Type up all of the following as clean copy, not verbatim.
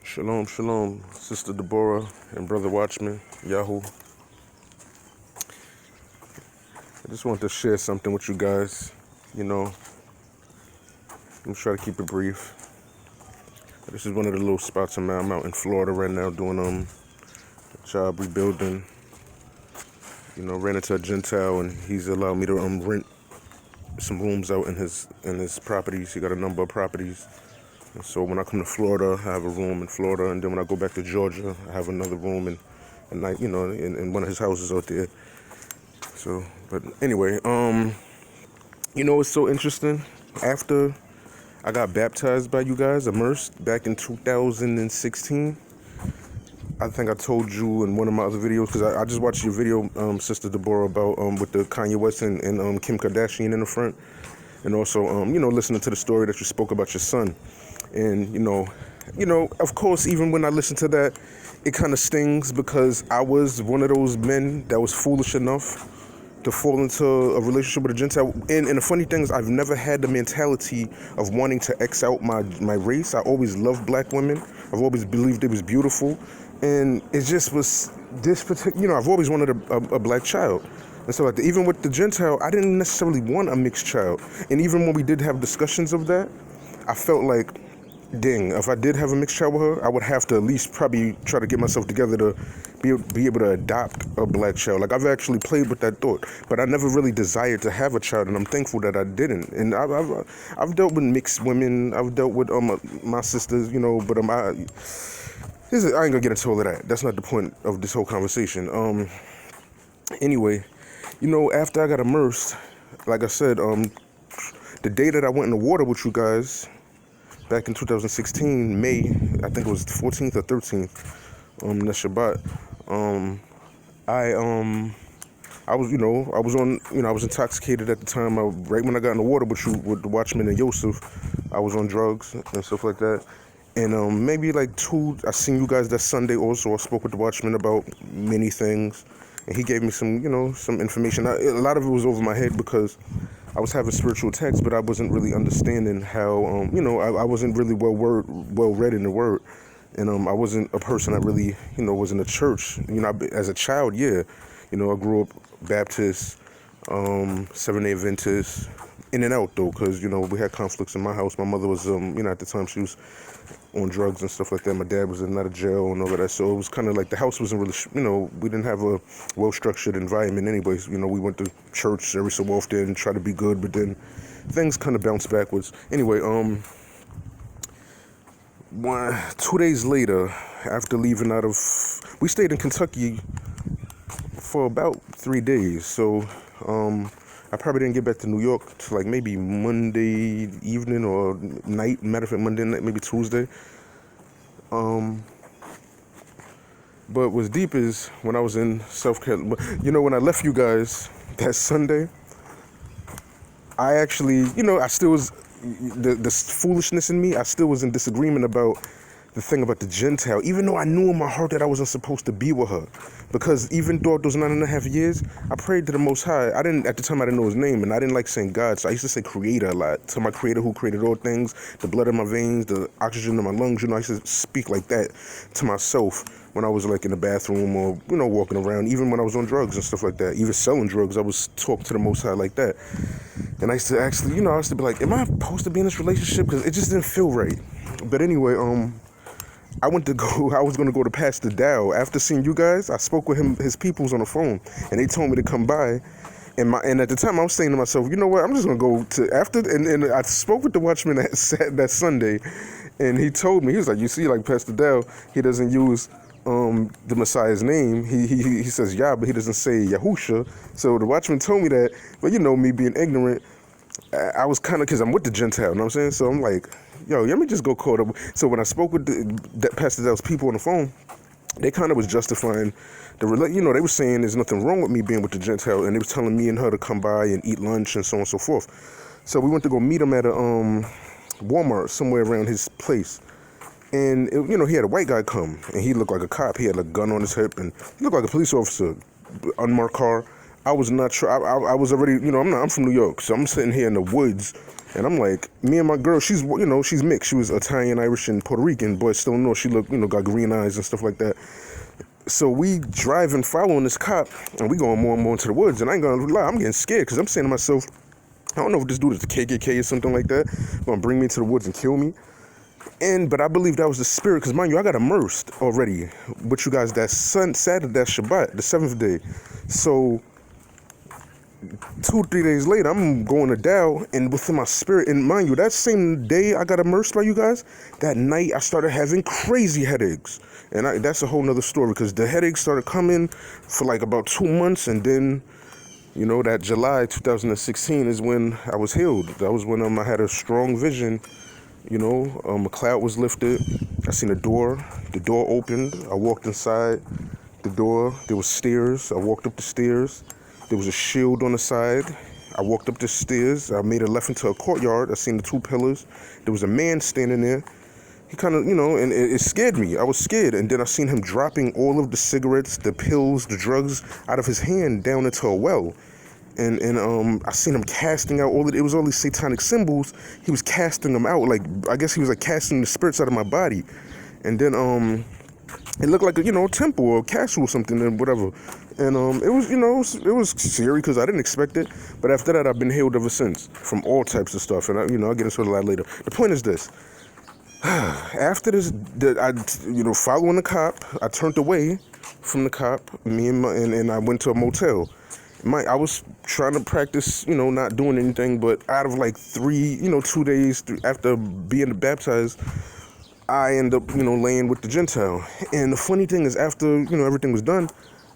Shalom, shalom, Sister Deborah and Brother Watchman, Yahoo. I just wanted to share something with you guys. I'm try to keep it brief. This is one of the little spots I'm out in Florida right now doing a job rebuilding. Ran into a Gentile and he's allowed me to rent some rooms out in his properties. He got a number of properties. And so when I come to Florida, I have a room in Florida, and then when I go back to Georgia, I have another room in one of his houses out there. So, but anyway, it's so interesting. After I got baptized by you guys, immersed back in 2016, I think I told you in one of my other videos, because I just watched your video, Sister Deborah, about with the Kanye West and Kim Kardashian in the front, and also listening to the story that you spoke about your son. And, of course, even when I listen to that, it kind of stings because I was one of those men that was foolish enough to fall into a relationship with a Gentile. And the funny thing is, I've never had the mentality of wanting to X out my race. I always loved black women. I've always believed it was beautiful. And it just was this particular, I've always wanted a black child. And so even with the Gentile, I didn't necessarily want a mixed child. And even when we did have discussions of that, I felt like, dang, if I did have a mixed child with her, I would have to at least probably try to get myself together to be able to adopt a black child. Like, I've actually played with that thought, but I never really desired to have a child, and I'm thankful that I didn't. And I've dealt with mixed women. I've dealt with my sisters, but I ain't gonna get into all of that. That's not the point of this whole conversation. Anyway, after I got immersed, like I said, the day that I went in the water with you guys, back in 2016, May, I think it was the 14th or 13th, the Shabbat, I was intoxicated at the time. Right when I got in the water with the Watchman and Yosef, I was on drugs and stuff like that. And maybe I seen you guys that Sunday also. I spoke with the Watchman about many things, and he gave me some information. A lot of it was over my head because I was having spiritual attacks, but I wasn't really understanding how, I wasn't really well read in the Word. And I wasn't a person that really, was in the church. As a child, yeah. I grew up Baptist, Seventh-day Adventist, in and out, though, because, we had conflicts in my house. My mother was, at the time she was on drugs and stuff like that. My dad was in and out of jail and all of that. So it was kind of like the house wasn't really, we didn't have a well-structured environment anyways. We went to church every so often and tried to be good, but then things kind of bounced backwards. Anyway, 2 days later, after leaving we stayed in Kentucky for about 3 days. So, I probably didn't get back to New York till maybe Monday evening or night. Matter of fact, Monday night, maybe Tuesday. But what's deep is when I was in South Carolina, when I left you guys that Sunday, I actually, I still was, the foolishness in me, I still was in disagreement about the thing about the Gentile, even though I knew in my heart that I wasn't supposed to be with her. Because even throughout those 9.5 years, I prayed to the Most High. At the time I didn't know his name, and I didn't like saying God, so I used to say Creator a lot. To my Creator who created all things, the blood in my veins, the oxygen in my lungs, I used to speak like that to myself when I was in the bathroom or, walking around, even when I was on drugs and stuff like that. Even selling drugs, I was talking to the Most High like that. And I used to actually, I used to be like, am I supposed to be in this relationship? Because it just didn't feel right. But anyway, I was going to go to Pastor Dow. After seeing you guys, I spoke with his peoples on the phone, and they told me to come by. And at the time, I was saying to myself, you know what, I'm just going to go to after. And I spoke with the Watchman that Sunday, and he told me, he was like, you see, like Pastor Dow, he doesn't use the Messiah's name. He says Yah, but he doesn't say Yahusha. So the Watchman told me that, but me being ignorant, I was kind of, because I'm with the Gentile, you know what I'm saying? So I'm like, yo, let me just go call up. So when I spoke with Pastor Dell's people on the phone, they kind of was justifying they were saying there's nothing wrong with me being with the Gentile, and they was telling me and her to come by and eat lunch and so on and so forth. So we went to go meet him at a Walmart somewhere around his place. And, he had a white guy come, and he looked like a cop. He had a gun on his hip, and he looked like a police officer, unmarked car. I was not sure. I was already, I'm from New York, so I'm sitting here in the woods, And I'm like, me and my girl, she's mixed. She was Italian, Irish, and Puerto Rican, but still no, she looked, got green eyes and stuff like that. So we driving, following this cop, and we going more and more into the woods. And I ain't gonna lie, I'm getting scared because I'm saying to myself, I don't know if this dude is the KKK or something like that, gonna bring me to the woods and kill me. But I believe that was the spirit, because mind you, I got immersed already with you guys that Saturday, that Shabbat, the 7th day. So 2-3 days later, I'm going to Dow, and within my spirit, and mind you, that same day I got immersed by you guys, that night I started having crazy headaches. And that's a whole nother story, because the headaches started coming for like about 2 months, and then, that July 2016 is when I was healed. That was when I had a strong vision. A cloud was lifted. I seen a door. The door opened. I walked inside the door. There was stairs. I walked up the stairs. There was a shield on the side. I walked up the stairs. I made a left into a courtyard. I seen the 2 pillars. There was a man standing there. He kind of, and it scared me. I was scared. And then I seen him dropping all of the cigarettes, the pills, the drugs out of his hand down into a well. And I seen him casting out it was all these satanic symbols. He was casting them out, like, I guess he was like casting the spirits out of my body. And then it looked like a temple or a castle or something, and whatever. And it was scary because I didn't expect it. But after that, I've been healed ever since from all types of stuff. And I'll get into it a lot later. The point is this: after this, following the cop, I turned away from the cop. And I went to a motel. I was trying to practice, not doing anything, but out of like 2 days after being baptized, I end up, laying with the Gentile. And the funny thing is, after, everything was done,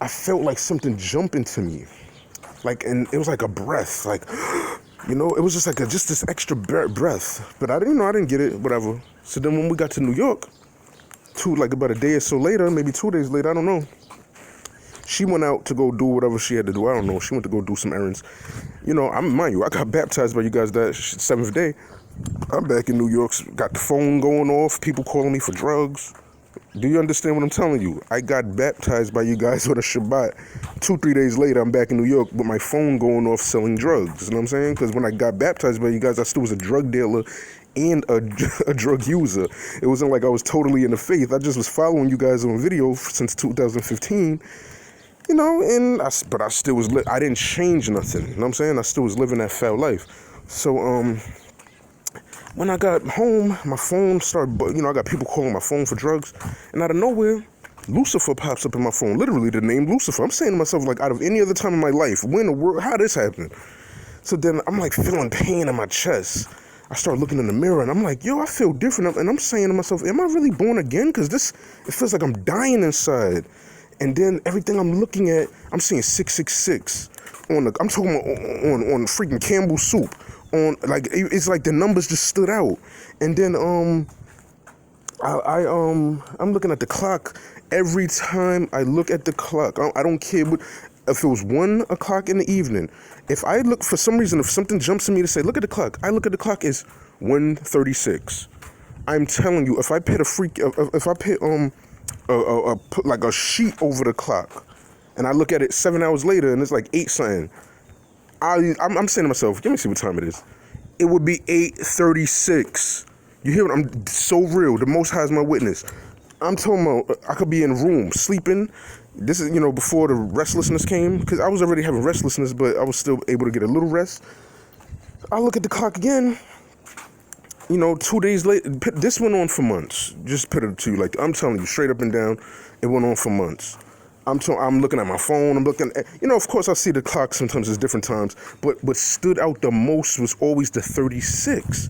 I felt like something jump into me. And it was like a breath, it was just like just this extra breath. But I didn't get it, whatever. So then when we got to New York, about a day or so later, maybe 2 days later, I don't know. She went out to go do whatever she had to do. I don't know. She went to go do some errands. Mind you, I got baptized by you guys that 7th day. I'm back in New York. Got the phone going off. People calling me for drugs. Do you understand what I'm telling you? I got baptized by you guys on a Shabbat. 2-3 days later, I'm back in New York with my phone going off selling drugs. You know what I'm saying? Because when I got baptized by you guys, I still was a drug dealer and a drug user. It wasn't like I was totally in the faith. I just was following you guys on video since 2015. But I still was, I didn't change nothing, you know what I'm saying? I still was living that foul life. So, when I got home, my phone started, I got people calling my phone for drugs, and out of nowhere, Lucifer pops up in my phone, literally the name Lucifer. I'm saying to myself, like, out of any other time in my life, when in the world, how this happened? So then I'm like feeling pain in my chest. I start looking in the mirror, and I'm like, yo, I feel different, and I'm saying to myself, am I really born again? Because it feels like I'm dying inside. And then everything I'm looking at, I'm seeing 666 I'm talking about on freaking Campbell soup. It's like the numbers just stood out. And then I'm looking at the clock. Every time I look at the clock, I don't care if it was 1 o'clock in the evening. If I look, for some reason, if something jumps in me to say, look at the clock, I look at the clock, it's 1:36. I'm telling you, if I put like a sheet over the clock, and I look at it 7 hours later, and it's like 8 something. I'm saying to myself, let me see what time it is. It would be 8:36. You hear what I'm so real? The Most High is my witness. I'm talking about I could be in a room sleeping. This is before the restlessness came, because I was already having restlessness, but I was still able to get a little rest. I look at the clock again. 2 days later, this went on for months. Just put it to you, like, I'm telling you, straight up and down, it went on for months. I'm looking at my phone. I'm looking at, of course, I see the clock sometimes at different times, but what stood out the most was always the 36.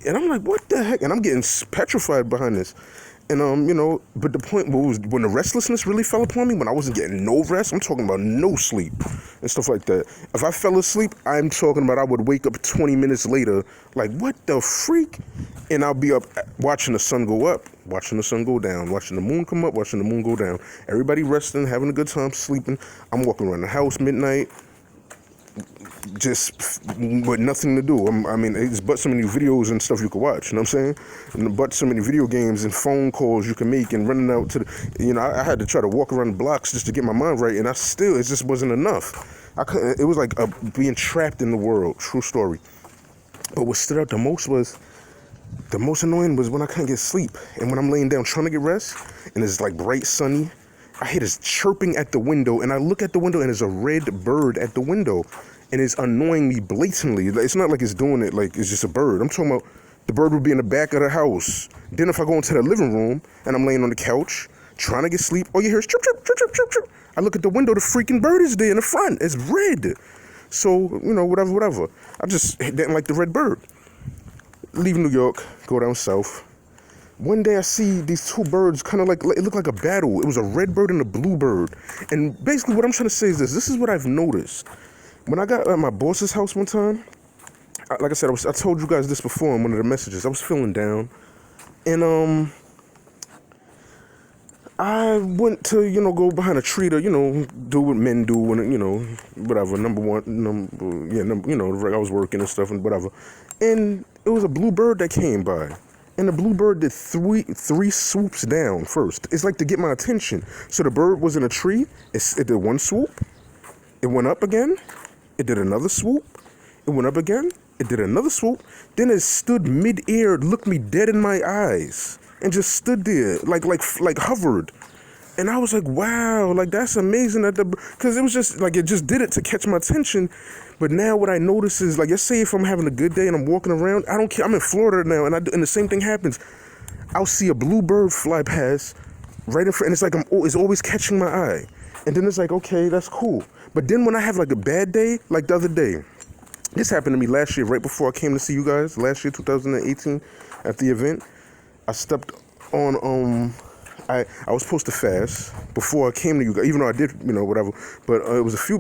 And I'm like, what the heck? And I'm getting petrified behind this. And, but the point was when the restlessness really fell upon me, when I wasn't getting no rest, I'm talking about no sleep and stuff like that. If I fell asleep, I'm talking about I would wake up 20 minutes later, like, what the freak? And I'll be up watching the sun go up, watching the sun go down, watching the moon come up, watching the moon go down. Everybody resting, having a good time, sleeping. I'm walking around the house midnight, just with nothing to do. It's but so many videos and stuff you can watch, you know what I'm saying? But so many video games and phone calls you can make, and running out to the, I had to try to walk around the blocks just to get my mind right, and it just wasn't enough. It was like being trapped in the world, true story. But what stood out the most was, the most annoying was when I couldn't get sleep. And when I'm laying down trying to get rest, and it's like bright sunny, I hear this chirping at the window, and I look at the window, and there's a red bird at the window. And it's annoying me blatantly. It's not like it's doing it like it's just a bird. I'm talking about the bird would be in the back of the house. Then if I go into the living room, and I'm laying on the couch, trying to get sleep, all you hear is chirp, chirp, chirp, chirp, chirp, chirp. I look at the window, the freaking bird is there in the front. It's red. So, whatever. I just didn't like the red bird. Leave New York, go down south. One day I see these two birds kind of like, it looked like a battle. It was a red bird and a blue bird. And basically what I'm trying to say is this is what I've noticed. When I got at my boss's house one time, like I said, I told you guys this before in one of the messages. I was feeling down. And I went to, go behind a tree to, do what men do when, whatever, I was working and stuff and whatever. And it was a blue bird that came by. And the blue bird did three swoops down first. It's like to get my attention. So the bird was in a tree. It did one swoop. It went up again. It did another swoop. It went up again. It did another swoop. Then it stood mid-air, looked me dead in my eyes, and just stood there, like hovered. And I was like, wow, like that's amazing because it was just like, it just did it to catch my attention. But now what I notice is, like, let's say if I'm having a good day and I'm walking around, I don't care. I'm in Florida now, and the same thing happens. I'll see a blue bird fly past right in front, and it's like it's always catching my eye. And then it's like, okay, that's cool. But then when I have like a bad day, like the other day, this happened to me last year, right before I came to see you guys, last year, 2018, at the event. I stepped on, I was supposed to fast before I came to you guys, even though I did, whatever. But it was a few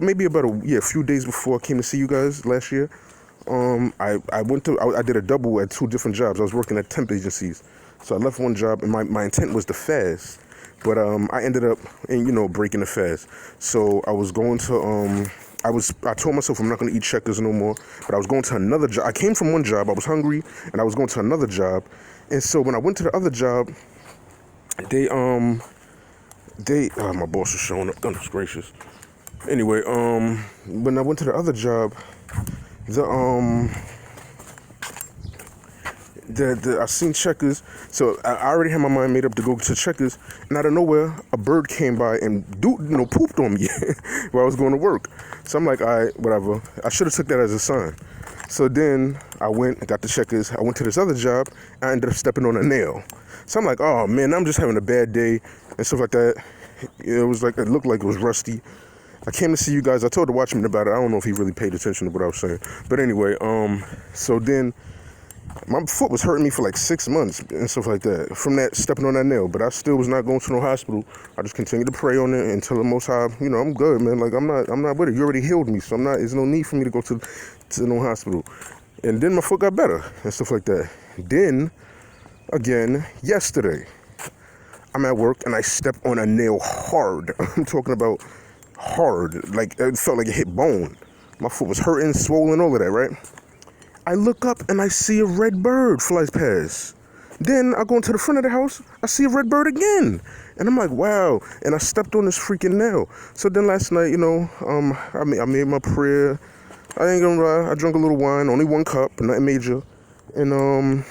days before I came to see you guys last year. I did a double at two different jobs. I was working at temp agencies. So I left one job, and my intent was to fast. But I ended up, breaking the fast. So I was going to, I told myself I'm not going to eat Checkers no more. But I was going to another job. I came from one job. I was hungry, and I was going to another job. And so when I went to the other job, my boss was showing up. Goodness gracious. Anyway, when I went to the other job, I seen Checkers, so I already had my mind made up to go to Checkers, and out of nowhere, a bird came by and pooped on me while I was going to work. So I'm like, all right, whatever. I should have took that as a sign. So then I went and got the Checkers. I went to this other job. I ended up stepping on a nail. So I'm like, oh man, I'm just having a bad day and stuff like that. It looked like it was rusty. I came to see you guys. I told the watchman about it. I don't know if he really paid attention to what I was saying. But anyway, so then my foot was hurting me for like 6 months and stuff like that from that stepping on that nail. But I still was not going to no hospital. I just continued to pray on it until the Most High, I'm good, man. Like I'm not with it. You already healed me, so there's no need for me to go to no hospital. And then my foot got better and stuff like that. Then again, yesterday, I'm at work and I stepped on a nail hard. I'm talking about hard, like it felt like it hit bone. My foot was hurting, swollen, all of that, right? I look up and I see a red bird flies past. Then I go into the front of the house, I see a red bird again. And I'm like, wow. And I stepped on this freaking nail. So then last night, I made my prayer. I ain't gonna lie, I drank a little wine, only 1 cup, nothing major. And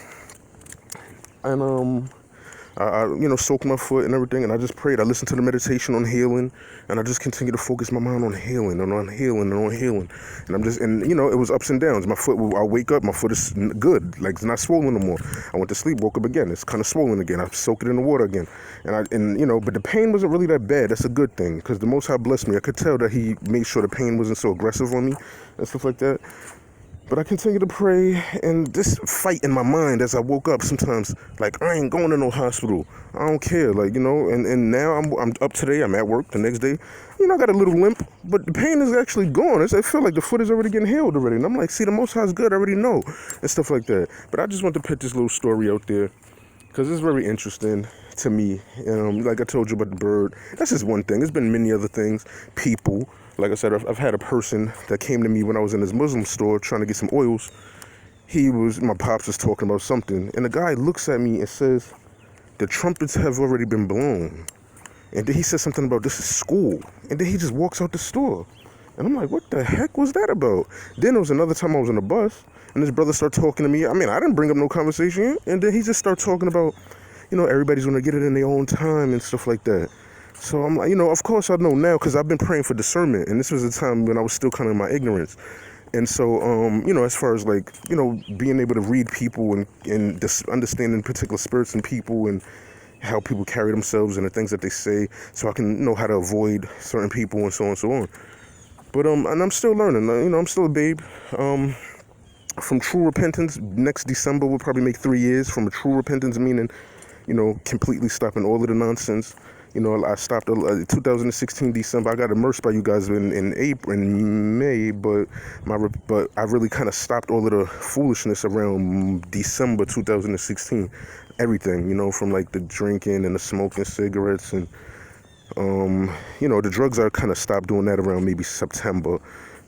I soaked my foot and everything, and I just prayed. I listened to the meditation on healing, and I just continued to focus my mind on healing and on healing and on healing. And it was ups and downs. My foot, I'll wake up, my foot is good, like it's not swollen no more. I went to sleep, woke up again, it's kind of swollen again. I soaked it in the water again, but the pain wasn't really that bad. That's a good thing, because the Most High blessed me. I could tell that He made sure the pain wasn't so aggressive on me and stuff like that. But I continue to pray, and this fight in my mind as I woke up sometimes, like, I ain't going to no hospital. I don't care, and now I'm up today, I'm at work the next day. I got a little limp, but the pain is actually gone. I feel like the foot is already getting healed already. And I'm like, see, the Most High is good, I already know, and stuff like that. But I just want to put this little story out there, because it's very interesting to me. Like I told you about the bird, that's just one thing. There's been many other things, people. Like I said, I've had a person that came to me when I was in this Muslim store trying to get some oils. My pops was talking about something, and the guy looks at me and says, the trumpets have already been blown. And then he said something about this is school. And then he just walks out the store. And I'm like, what the heck was that about? Then there was another time I was on a bus, And this brother started talking to me. I mean, I didn't bring up no conversation. And then he just started talking about, everybody's going to get it in their own time and stuff like that. So I'm like, of course I know now because I've been praying for discernment. And this was a time when I was still kind of in my ignorance. And so, as far as like, being able to read people and just understanding particular spirits in people and how people carry themselves and the things that they say, so I can know how to avoid certain people and so on and so on. But, and I'm still learning, I'm still a babe. From true repentance, next December will probably make 3 years from a true repentance, meaning, completely stopping all of the nonsense. I stopped 2016 December. I got immersed by you guys in April, in May, but I really kind of stopped all of the foolishness around December 2016. Everything, from like the drinking and the smoking cigarettes and the drugs. I kind of stopped doing that around maybe September,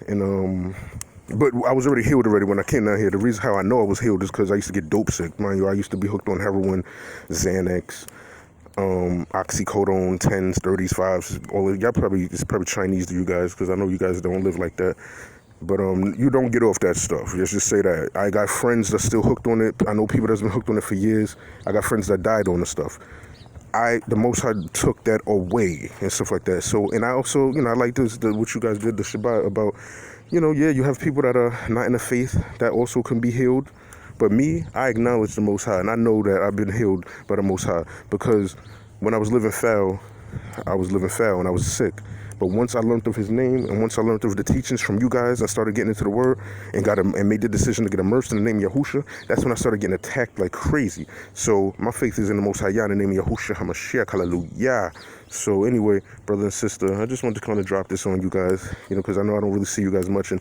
and but I was already healed already when I came down here. The reason how I know I was healed is because I used to get dope sick. Mind you, I used to be hooked on heroin, Xanax, oxycodone, 10s, 30s, 5s, all of y'all it's probably Chinese to you guys because I know you guys don't live like that. But you don't get off that stuff. Let's just say that. I got friends that's still hooked on it. I know people that's been hooked on it for years. I got friends that died on the stuff. The Most High took that away and stuff like that. So, and I also, I like this, what you guys did, the Shabbat about, you have people that are not in the faith that also can be healed. But me, I acknowledge the Most High, and I know that I've been healed by the Most High because when I was living foul, and I was sick. But once I learned of his name and once I learned of the teachings from you guys, I started getting into the word and made the decision to get immersed in the name of Yahusha. That's when I started getting attacked like crazy. So my faith is in the Most High YAH, in the name of Yahusha HaMashiach, hallelujah. So anyway, brother and sister, I just wanted to kind of drop this on you guys, because I know I don't really see you guys much. And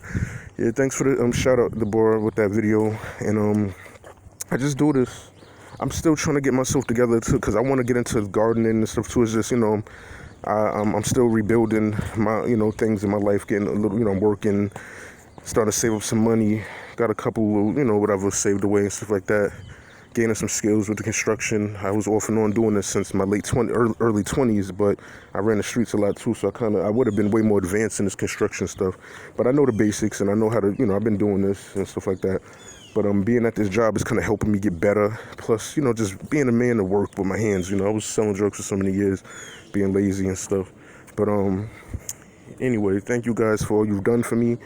yeah, thanks for the shout out, Deborah, with that video. And I just do this. I'm still trying to get myself together too, because I want to get into gardening and stuff too. It's just, I'm still rebuilding my, things in my life, getting a little, I'm working, starting to save up some money, got a couple, whatever saved away and stuff like that, gaining some skills with the construction. I was off and on doing this since my early 20s, but I ran the streets a lot too, so I would have been way more advanced in this construction stuff. But I know the basics and I know how to, I've been doing this and stuff like that. But being at this job is kind of helping me get better. Plus, just being a man to work with my hands. I was selling drugs for so many years, being lazy and stuff. But anyway, thank you guys for all you've done for me,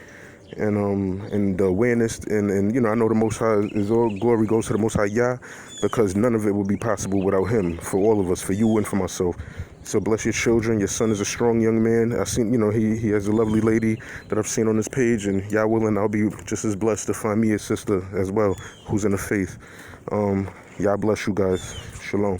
and the awareness. And I know the Most High is all glory goes to the Most High YAH, because none of it would be possible without him. For all of us, for you and for myself. So bless your children. Your son is a strong young man. I've seen, he has a lovely lady that I've seen on his page, and Yah willing, I'll be just as blessed to find me a sister as well who's in the faith. Yah bless you guys. Shalom.